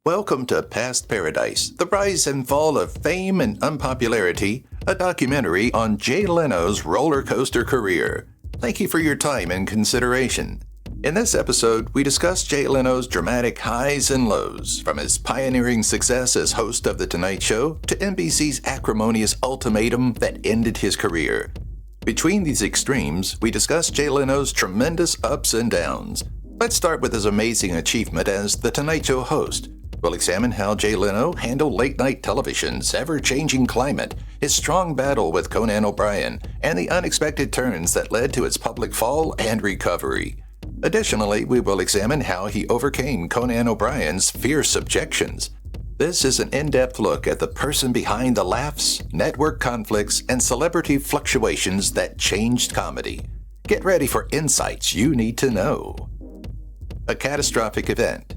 Welcome to Past Paradise, the rise and fall of fame and unpopularity, a documentary on Jay Leno's roller coaster career. Thank you for your time and consideration. In this episode, we discuss Jay Leno's dramatic highs and lows, from his pioneering success as host of The Tonight Show to NBC's acrimonious ultimatum that ended his career. Between these extremes, we discuss Jay Leno's tremendous ups and downs. Let's start with his amazing achievement as The Tonight Show host. We'll examine how Jay Leno handled late-night television's ever-changing climate, his strong battle with Conan O'Brien, and the unexpected turns that led to its public fall and recovery. Additionally, we will examine how he overcame Conan O'Brien's fierce objections. This is an in-depth look at the person behind the laughs, network conflicts, and celebrity fluctuations that changed comedy. Get ready for insights you need to know. A catastrophic event.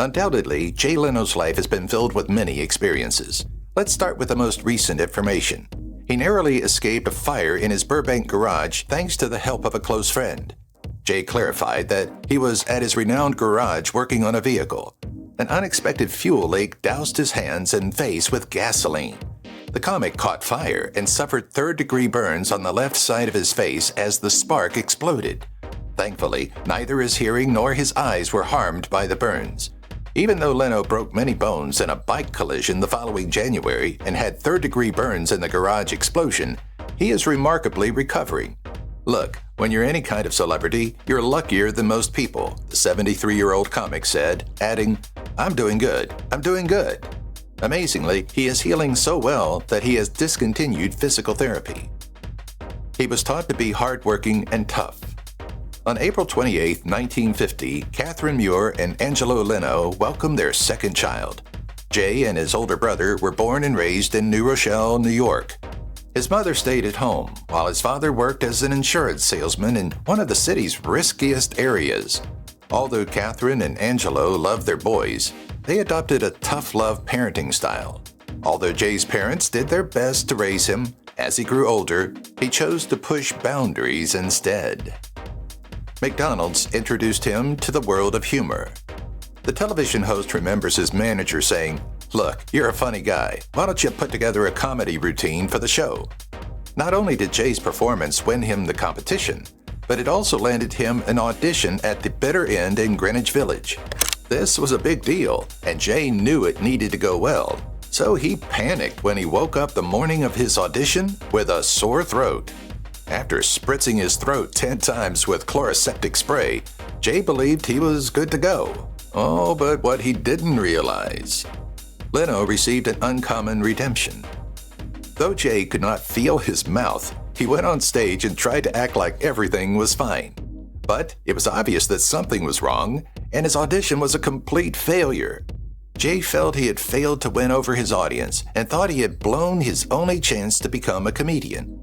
Undoubtedly, Jay Leno's life has been filled with many experiences. Let's start with the most recent information. He narrowly escaped a fire in his Burbank garage thanks to the help of a close friend. Jay clarified that he was at his renowned garage working on a vehicle. An unexpected fuel leak doused his hands and face with gasoline. The comic caught fire and suffered third-degree burns on the left side of his face as the spark exploded. Thankfully, neither his hearing nor his eyes were harmed by the burns. Even though Leno broke many bones in a bike collision the following January and had third-degree burns in the garage explosion, he is remarkably recovering. Look, when you're any kind of celebrity, you're luckier than most people, the 73-year-old comic said, adding, I'm doing good. Amazingly, he is healing so well that he has discontinued physical therapy. He was taught to be hardworking and tough. On April 28, 1950, Catherine Muir and Angelo Leno welcomed their second child. Jay and his older brother were born and raised in New Rochelle, New York. His mother stayed at home, while his father worked as an insurance salesman in one of the city's riskiest areas. Although Catherine and Angelo loved their boys, they adopted a tough-love parenting style. Although Jay's parents did their best to raise him, as he grew older, he chose to push boundaries instead. McDonald's introduced him to the world of humor. The television host remembers his manager saying, "Look, you're a funny guy. Why don't you put together a comedy routine for the show?" Not only did Jay's performance win him the competition, but it also landed him an audition at the Bitter End in Greenwich Village. This was a big deal, and Jay knew it needed to go well, so he panicked when he woke up the morning of his audition with a sore throat. After spritzing his throat 10 times with chloroseptic spray, Jay believed he was good to go. Oh, but what he didn't realize. Leno received an uncommon redemption. Though Jay could not feel his mouth, he went on stage and tried to act like everything was fine. But it was obvious that something was wrong, and his audition was a complete failure. Jay felt he had failed to win over his audience and thought he had blown his only chance to become a comedian.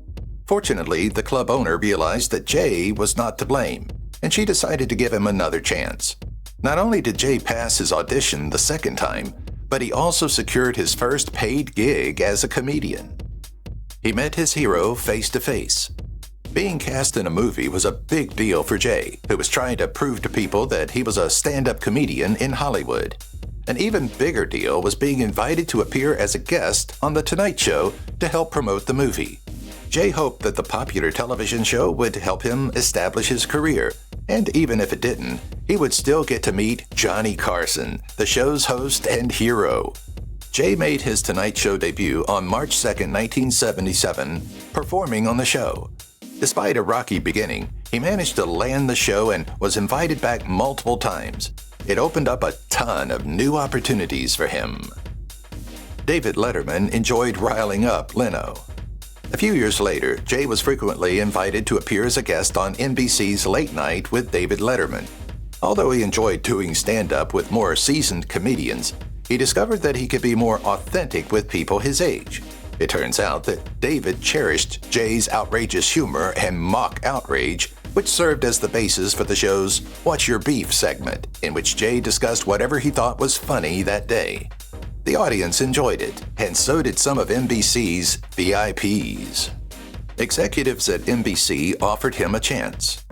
Fortunately, the club owner realized that Jay was not to blame, and she decided to give him another chance. Not only did Jay pass his audition the second time, but he also secured his first paid gig as a comedian. He met his hero face to face. Being cast in a movie was a big deal for Jay, who was trying to prove to people that he was a stand-up comedian in Hollywood. An even bigger deal was being invited to appear as a guest on The Tonight Show to help promote the movie. Jay hoped that the popular television show would help him establish his career, and even if it didn't, he would still get to meet Johnny Carson, the show's host and hero. Jay made his Tonight Show debut on March 2, 1977, performing on the show. Despite a rocky beginning, he managed to land the show and was invited back multiple times. It opened up a ton of new opportunities for him. David Letterman enjoyed riling up Leno. A few years later, Jay was frequently invited to appear as a guest on NBC's Late Night with David Letterman. Although he enjoyed doing stand-up with more seasoned comedians, he discovered that he could be more authentic with people his age. It turns out that David cherished Jay's outrageous humor and mock outrage, which served as the basis for the show's What's Your Beef segment, in which Jay discussed whatever he thought was funny that day. The audience enjoyed it, and so did some of NBC's VIPs. Executives at NBC offered him a chance.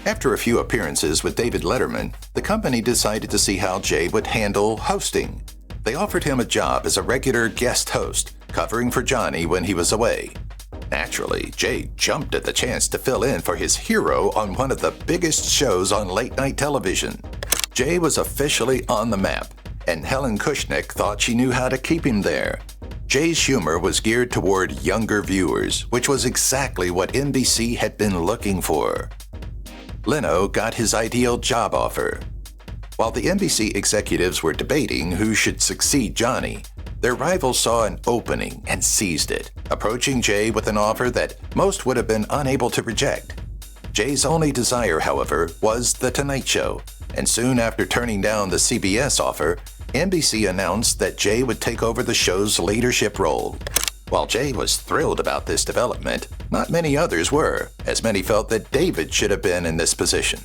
After a few appearances with David Letterman, the company decided to see how Jay would handle hosting. They offered him a job as a regular guest host, covering for Johnny when he was away. Naturally, Jay jumped at the chance to fill in for his hero on one of the biggest shows on late-night television. Jay was officially on the map, and Helen Kushnick thought she knew how to keep him there. Jay's humor was geared toward younger viewers, which was exactly what NBC had been looking for. Leno got his ideal job offer. While the NBC executives were debating who should succeed Johnny, their rivals saw an opening and seized it, approaching Jay with an offer that most would have been unable to reject. Jay's only desire, however, was The Tonight Show, and soon after turning down the CBS offer, NBC announced that Jay would take over the show's leadership role. While Jay was thrilled about this development, not many others were, as many felt that David should have been in this position.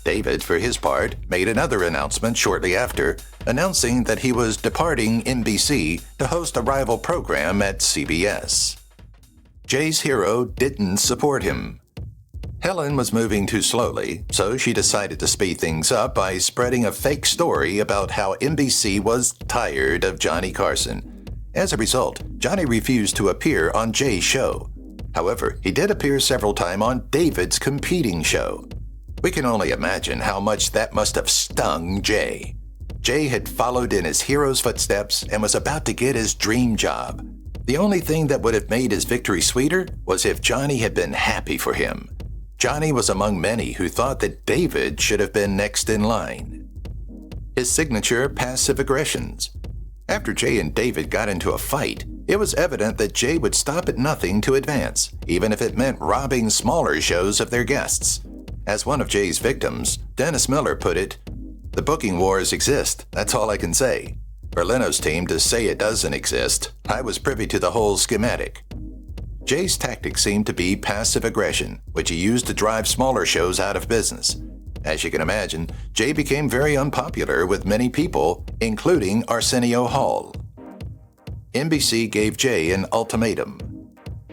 David, for his part, made another announcement shortly after, announcing that he was departing NBC to host a rival program at CBS. Jay's hero didn't support him. Helen was moving too slowly, so she decided to speed things up by spreading a fake story about how NBC was tired of Johnny Carson. As a result, Johnny refused to appear on Jay's show. However, he did appear several times on David's competing show. We can only imagine how much that must have stung Jay. Jay had followed in his hero's footsteps and was about to get his dream job. The only thing that would have made his victory sweeter was if Johnny had been happy for him. Johnny was among many who thought that David should have been next in line. His signature passive aggressions. After Jay and David got into a fight, it was evident that Jay would stop at nothing to advance, even if it meant robbing smaller shows of their guests. As one of Jay's victims, Dennis Miller put it, "The booking wars exist, that's all I can say. For Leno's team to say it doesn't exist, I was privy to the whole schematic." Jay's tactic seemed to be passive aggression, which he used to drive smaller shows out of business. As you can imagine, Jay became very unpopular with many people, including Arsenio Hall. NBC gave Jay an ultimatum.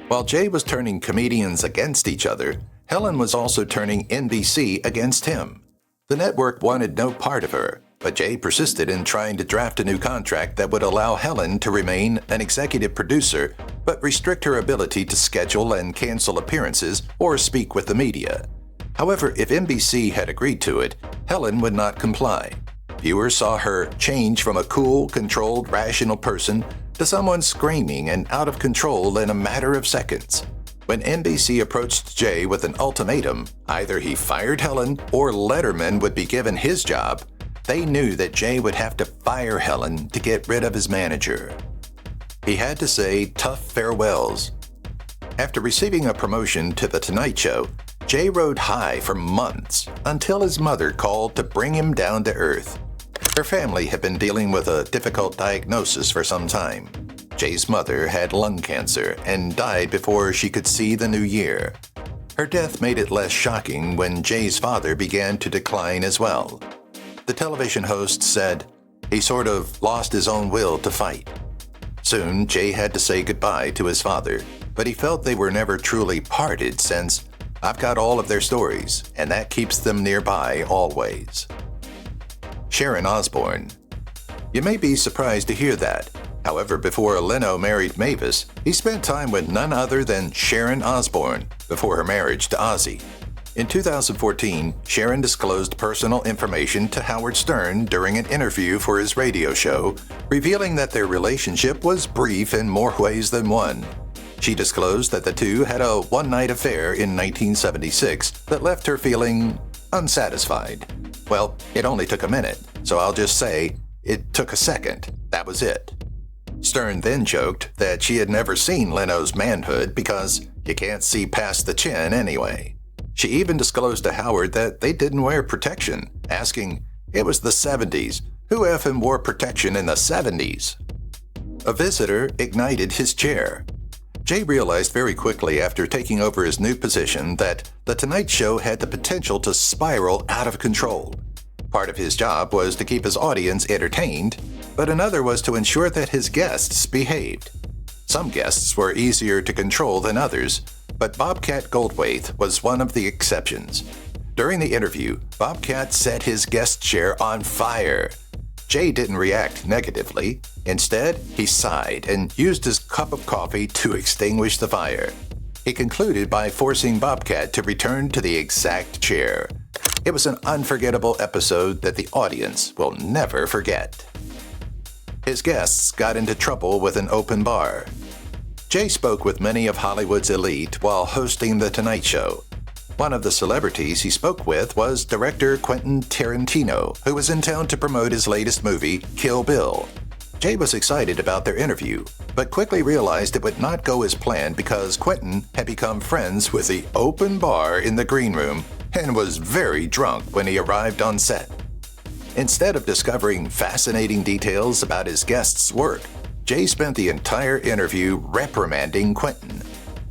While Jay was turning comedians against each other, Helen was also turning NBC against him. The network wanted no part of her, but Jay persisted in trying to draft a new contract that would allow Helen to remain an executive producer, but restrict her ability to schedule and cancel appearances or speak with the media. However, if NBC had agreed to it, Helen would not comply. Viewers saw her change from a cool, controlled, rational person to someone screaming and out of control in a matter of seconds. When NBC approached Jay with an ultimatum, either he fired Helen or Letterman would be given his job, they knew that Jay would have to fire Helen to get rid of his manager. He had to say tough farewells. After receiving a promotion to The Tonight Show, Jay rode high for months until his mother called to bring him down to earth. Her family had been dealing with a difficult diagnosis for some time. Jay's mother had lung cancer and died before she could see the new year. Her death made it less shocking when Jay's father began to decline as well. The television host said, "He sort of lost his own will to fight." Soon, Jay had to say goodbye to his father, but he felt they were never truly parted since, "I've got all of their stories, and that keeps them nearby always." Sharon Osbourne. You may be surprised to hear that. However, before Leno married Mavis, he spent time with none other than Sharon Osbourne before her marriage to Ozzy. In 2014, Sharon disclosed personal information to Howard Stern during an interview for his radio show, revealing that their relationship was brief in more ways than one. She disclosed that the two had a one-night affair in 1976 that left her feeling unsatisfied. Well, it only took a minute, so I'll just say, it took a second. That was it. Stern then joked that she had never seen Leno's manhood because you can't see past the chin anyway. She even disclosed to Howard that they didn't wear protection, asking, "It was the 70s. Who effing wore protection in the 70s?" A visitor ignited his chair. Jay realized very quickly after taking over his new position that The Tonight Show had the potential to spiral out of control. Part of his job was to keep his audience entertained, but another was to ensure that his guests behaved. Some guests were easier to control than others, but Bobcat Goldthwait was one of the exceptions. During the interview, Bobcat set his guest chair on fire. Jay didn't react negatively. Instead, he sighed and used his cup of coffee to extinguish the fire. He concluded by forcing Bobcat to return to the exact chair. It was an unforgettable episode that the audience will never forget. His guests got into trouble with an open bar. Jay spoke with many of Hollywood's elite while hosting The Tonight Show. One of the celebrities he spoke with was director Quentin Tarantino, who was in town to promote his latest movie, Kill Bill. Jay was excited about their interview, but quickly realized it would not go as planned because Quentin had become friends with the open bar in the green room and was very drunk when he arrived on set. Instead of discovering fascinating details about his guests' work, Jay spent the entire interview reprimanding Quentin.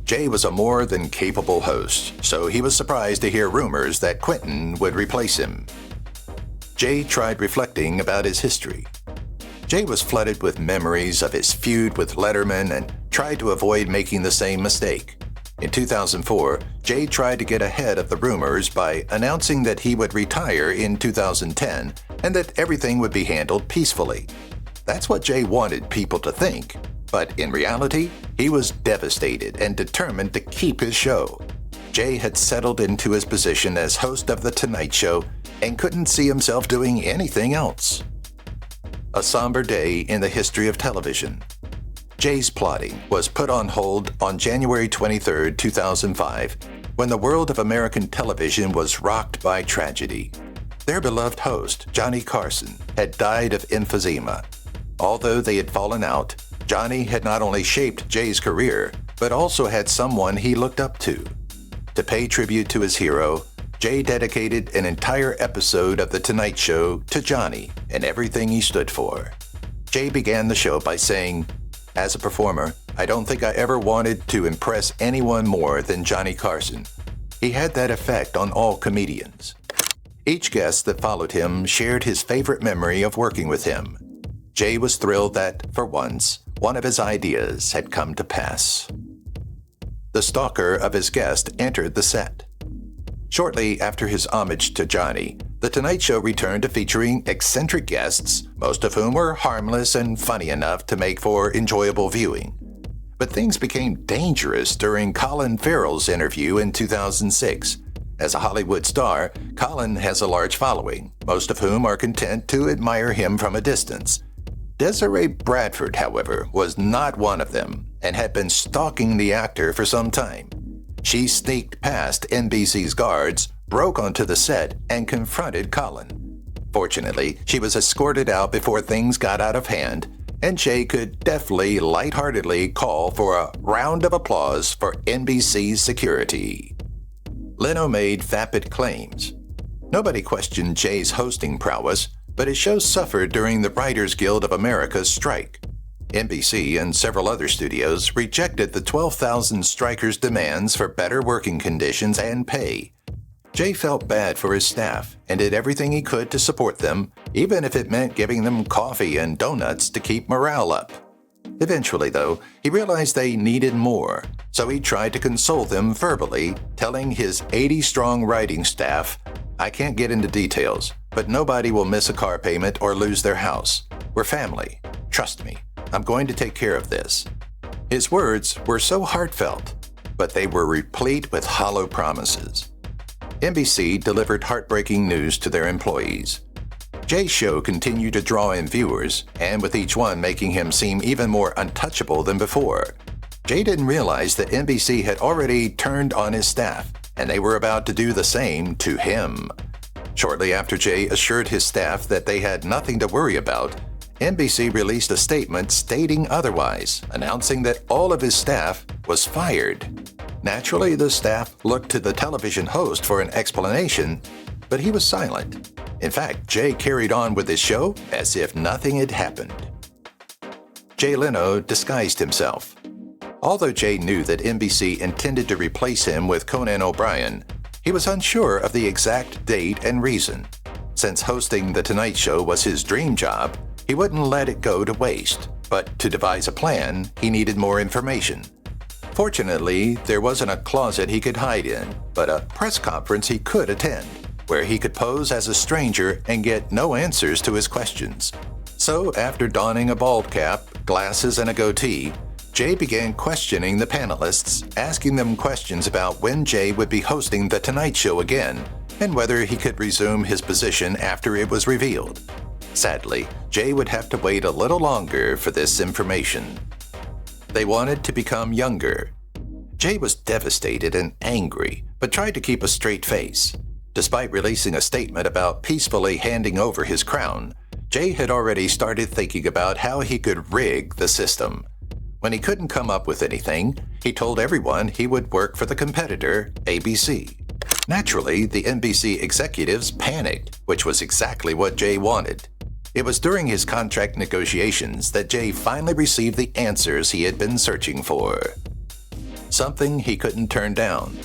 Jay was a more than capable host, so he was surprised to hear rumors that Quentin would replace him. Jay tried reflecting about his history. Jay was flooded with memories of his feud with Letterman and tried to avoid making the same mistake. In 2004, Jay tried to get ahead of the rumors by announcing that he would retire in 2010 and that everything would be handled peacefully. That's what Jay wanted people to think. But in reality, he was devastated and determined to keep his show. Jay had settled into his position as host of The Tonight Show and couldn't see himself doing anything else. A somber day in the history of television. Jay's plotting was put on hold on January 23, 2005, when the world of American television was rocked by tragedy. Their beloved host, Johnny Carson, had died of emphysema. Although they had fallen out, Johnny had not only shaped Jay's career, but also had someone he looked up to. To pay tribute to his hero, Jay dedicated an entire episode of The Tonight Show to Johnny and everything he stood for. Jay began the show by saying, "As a performer, I don't think I ever wanted to impress anyone more than Johnny Carson. He had that effect on all comedians." Each guest that followed him shared his favorite memory of working with him. Jay was thrilled that, for once, one of his ideas had come to pass. The stalker of his guest entered the set. Shortly after his homage to Johnny, The Tonight Show returned to featuring eccentric guests, most of whom were harmless and funny enough to make for enjoyable viewing. But things became dangerous during Colin Farrell's interview in 2006. As a Hollywood star, Colin has a large following, most of whom are content to admire him from a distance. Desiree Bradford, however, was not one of them and had been stalking the actor for some time. She sneaked past NBC's guards, broke onto the set, and confronted Colin. Fortunately, she was escorted out before things got out of hand, and Jay could deftly, lightheartedly call for a round of applause for NBC's security. Leno made vapid claims. Nobody questioned Jay's hosting prowess, but his show suffered during the Writers Guild of America's strike. NBC and several other studios rejected the 12,000 strikers' demands for better working conditions and pay. Jay felt bad for his staff and did everything he could to support them, even if it meant giving them coffee and donuts to keep morale up. Eventually, though, he realized they needed more, so he tried to console them verbally, telling his 80-strong writing staff, "I can't get into details, but nobody will miss a car payment or lose their house. We're family. Trust me. I'm going to take care of this." His words were so heartfelt, but they were replete with hollow promises. NBC delivered heartbreaking news to their employees. Jay's show continued to draw in viewers, and with each one making him seem even more untouchable than before. Jay didn't realize that NBC had already turned on his staff, and they were about to do the same to him. Shortly after Jay assured his staff that they had nothing to worry about, NBC released a statement stating otherwise, announcing that all of his staff was fired. Naturally, the staff looked to the television host for an explanation, but he was silent. In fact, Jay carried on with his show as if nothing had happened. Jay Leno disguised himself. Although Jay knew that NBC intended to replace him with Conan O'Brien, he was unsure of the exact date and reason. Since hosting The Tonight Show was his dream job, he wouldn't let it go to waste. But to devise a plan, he needed more information. Fortunately, there wasn't a closet he could hide in, but a press conference he could attend. where he could pose as a stranger and get no answers to his questions. So, after donning a bald cap, glasses, and a goatee, Jay began questioning the panelists, asking them questions about when Jay would be hosting The Tonight Show again, and whether he could resume his position after it was revealed. Sadly, Jay would have to wait a little longer for this information. They wanted to become younger. Jay was devastated and angry, but tried to keep a straight face. Despite releasing a statement about peacefully handing over his crown, Jay had already started thinking about how he could rig the system. When he couldn't come up with anything, he told everyone he would work for the competitor, ABC. Naturally, the NBC executives panicked, which was exactly what Jay wanted. It was during his contract negotiations that Jay finally received the answers he had been searching for. Something he couldn't turn down.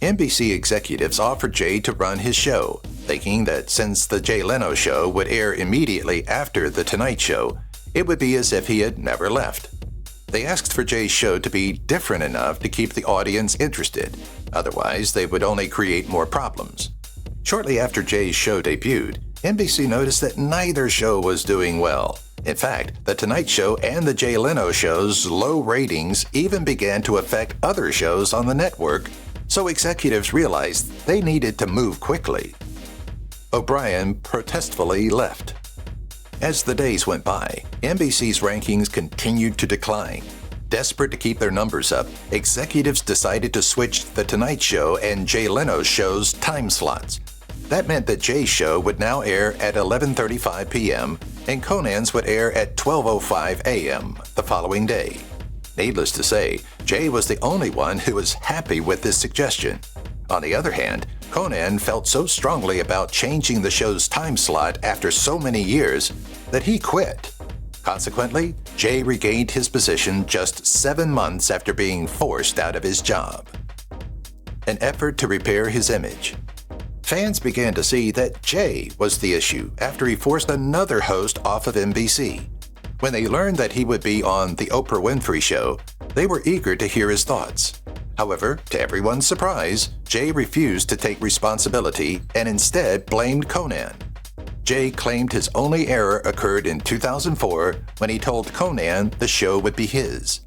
NBC executives offered Jay to run his show, thinking that since the Jay Leno show would air immediately after The Tonight Show, it would be as if he had never left. They asked for Jay's show to be different enough to keep the audience interested. Otherwise, they would only create more problems. Shortly after Jay's show debuted, NBC noticed that neither show was doing well. In fact, The Tonight Show and the Jay Leno show's low ratings even began to affect other shows on the network, so executives realized they needed to move quickly. O'Brien protestfully left. As the days went by, NBC's rankings continued to decline. Desperate to keep their numbers up, executives decided to switch The Tonight Show and Jay Leno's show's time slots. That meant that Jay's show would now air at 11:35 p.m. and Conan's would air at 12:05 a.m. the following day. Needless to say, Jay was the only one who was happy with this suggestion. On the other hand, Conan felt so strongly about changing the show's time slot after so many years that he quit. Consequently, Jay regained his position just 7 months after being forced out of his job. An effort to repair his image. Fans began to see that Jay was the issue after he forced another host off of NBC. When they learned that he would be on The Oprah Winfrey Show, they were eager to hear his thoughts. However, to everyone's surprise, Jay refused to take responsibility and instead blamed Conan. Jay claimed his only error occurred in 2004 when he told Conan the show would be his.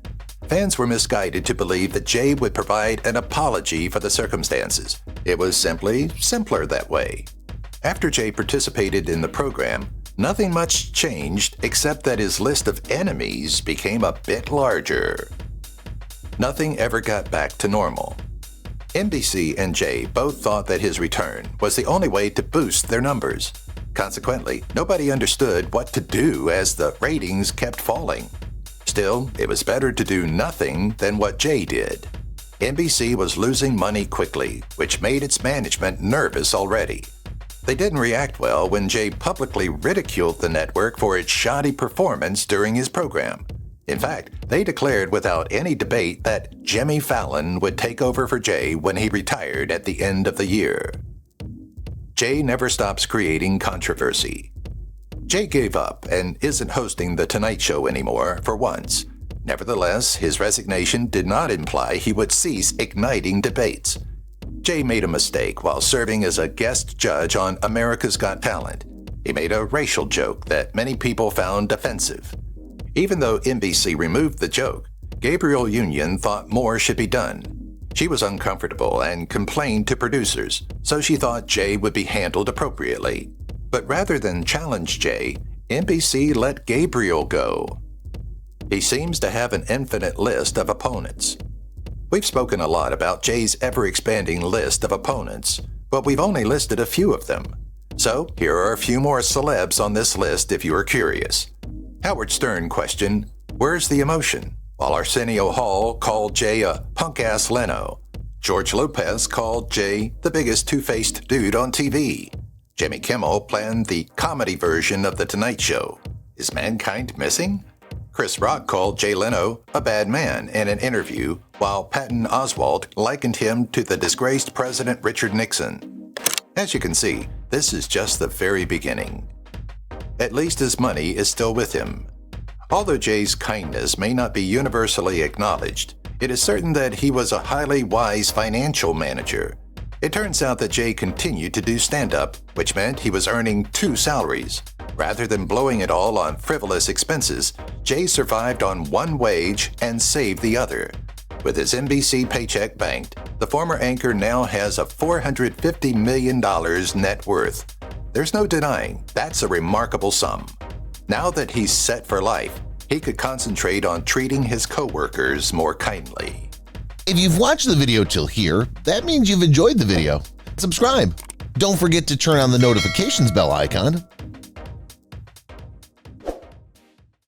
Fans were misguided to believe that Jay would provide an apology for the circumstances. It was simply simpler that way. After Jay participated in the program, nothing much changed except that his list of enemies became a bit larger. Nothing ever got back to normal. NBC and Jay both thought that his return was the only way to boost their numbers. Consequently, nobody understood what to do as the ratings kept falling. Still, it was better to do nothing than what Jay did. NBC was losing money quickly, which made its management nervous already. They didn't react well when Jay publicly ridiculed the network for its shoddy performance during his program. In fact, they declared without any debate that Jimmy Fallon would take over for Jay when he retired at the end of the year. Jay never stops creating controversy. Jay gave up and isn't hosting The Tonight Show anymore for once. Nevertheless, his resignation did not imply he would cease igniting debates. Jay made a mistake while serving as a guest judge on America's Got Talent. He made a racial joke that many people found offensive. Even though NBC removed the joke, Gabrielle Union thought more should be done. She was uncomfortable and complained to producers, so she thought Jay would be handled appropriately. But rather than challenge Jay, NBC let Gabriel go. He seems to have an infinite list of opponents. We've spoken a lot about Jay's ever-expanding list of opponents, but we've only listed a few of them. So here are a few more celebs on this list if you are curious. Howard Stern questioned, "Where's the emotion?" While Arsenio Hall called Jay a punk-ass Leno. George Lopez called Jay the biggest two-faced dude on TV. Jimmy Kimmel planned the comedy version of The Tonight Show. Is mankind missing? Chris Rock called Jay Leno a bad man in an interview, while Patton Oswalt likened him to the disgraced President Richard Nixon. As you can see, this is just the very beginning. At least his money is still with him. Although Jay's kindness may not be universally acknowledged, it is certain that he was a highly wise financial manager. It turns out that Jay continued to do stand-up, which meant he was earning 2 salaries. Rather than blowing it all on frivolous expenses, Jay survived on one wage and saved the other. With his NBC paycheck banked, the former anchor now has a $450 million net worth. There's no denying that's a remarkable sum. Now that he's set for life, he could concentrate on treating his coworkers more kindly. If you've watched the video till here, that means you've enjoyed the video. Subscribe. Don't forget to turn on the notifications bell icon